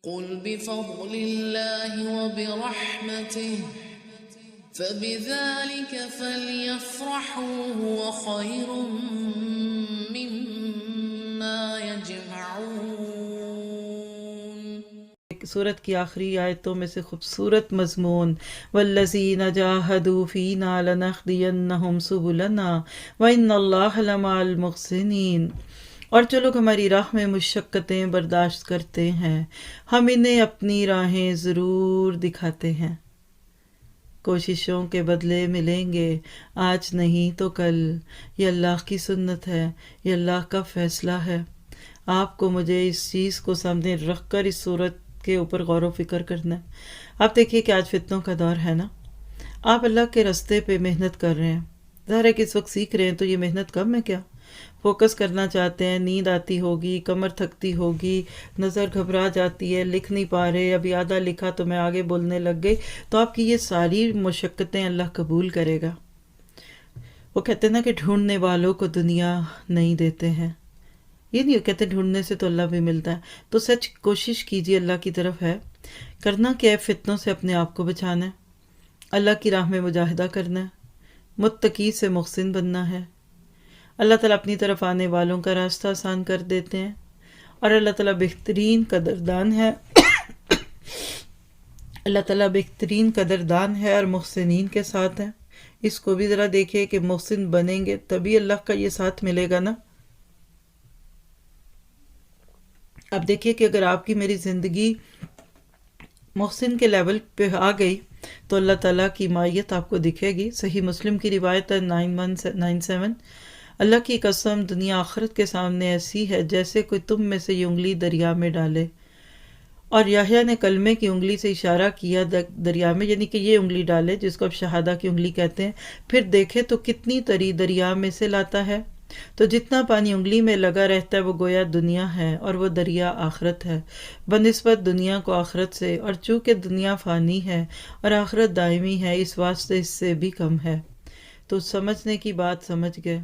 قل بفضل الله وبرحمته فبذلك فليفرحوا هو خير مما يجمعون۔ سورت کی آخری آیتوں میں سے خوبصورت مضمون والذین جاہدوا فینا لنہدینہم سبلنا وان اللہ لمع المحسنین۔ اور جو لوگ ہماری راہ میں مشقتیں برداشت کرتے ہیں ہم انہیں اپنی راہیں ضرور دکھاتے ہیں۔ کوششوں کے بدلے ملیں گے، آج نہیں تو کل۔ یہ اللہ کی سنت ہے، یہ اللہ کا فیصلہ ہے۔ آپ کو مجھے اس چیز کو سامنے رکھ کر اس صورت کے اوپر غور و فکر کرنا ہے۔ آپ دیکھیے کہ آج فتنوں کا دور ہے نا، آپ اللہ کے راستے پہ محنت کر رہے ہیں، ظاہر ہے کہ اس وقت سیکھ رہے ہیں تو یہ محنت کم ہے کیا؟ فوکس کرنا چاہتے ہیں، نیند آتی ہوگی، کمر تھکتی ہوگی، نظر گھبرا جاتی ہے، لکھ نہیں پا رہے، ابھی آدھا لکھا تو میں آگے بولنے لگ گئی، تو آپ کی یہ ساری مشقتیں اللہ قبول کرے گا۔ وہ کہتے ہیں نا کہ ڈھونڈنے والوں کو دنیا نہیں دیتے ہیں، یہ نہیں کہتے ڈھونڈنے سے تو اللہ بھی ملتا ہے۔ تو سچ کوشش کیجیے، اللہ کی طرف ہے، کرنا کیا ہے؟ فتنوں سے اپنے آپ کو بچانا ہے، اللہ کی راہ میں مجاہدہ کرنا ہے، متقی سے محسن بننا ہے۔ اللہ تعالیٰ اپنی طرف آنے والوں کا راستہ آسان کر دیتے ہیں، اور اللہ تعالیٰ بہترین قدردان ہے اللہ تعالیٰ بہترین قدردان ہے اور محسنین کے ساتھ ہے۔ اس کو بھی ذرا دیکھیں کہ محسن بنیں گے تبھی اللہ کا یہ ساتھ ملے گا نا۔ اب دیکھیے کہ اگر آپ کی میری زندگی محسن کے لیول پہ آ گئی تو اللہ تعالیٰ کی مائیت آپ کو دکھے گی۔ صحیح مسلم کی روایت ہے 9197، اللہ کی قسم دنیا آخرت کے سامنے ایسی ہے جیسے کوئی تم میں سے یہ انگلی دریا میں ڈالے۔ اور یحییٰ نے کلمے کی انگلی سے اشارہ کیا دریا میں، یعنی کہ یہ انگلی ڈالے جس کو اب شہادہ کی انگلی کہتے ہیں، پھر دیکھے تو کتنی تری دریا میں سے لاتا ہے۔ تو جتنا پانی انگلی میں لگا رہتا ہے وہ گویا دنیا ہے، اور وہ دریا آخرت ہے بنسبت دنیا کو آخرت سے، اور چونکہ دنیا فانی ہے اور آخرت دائمی ہے اس واسطے اس سے بھی کم ہے۔ تو سمجھنے کی بات سمجھ گئے۔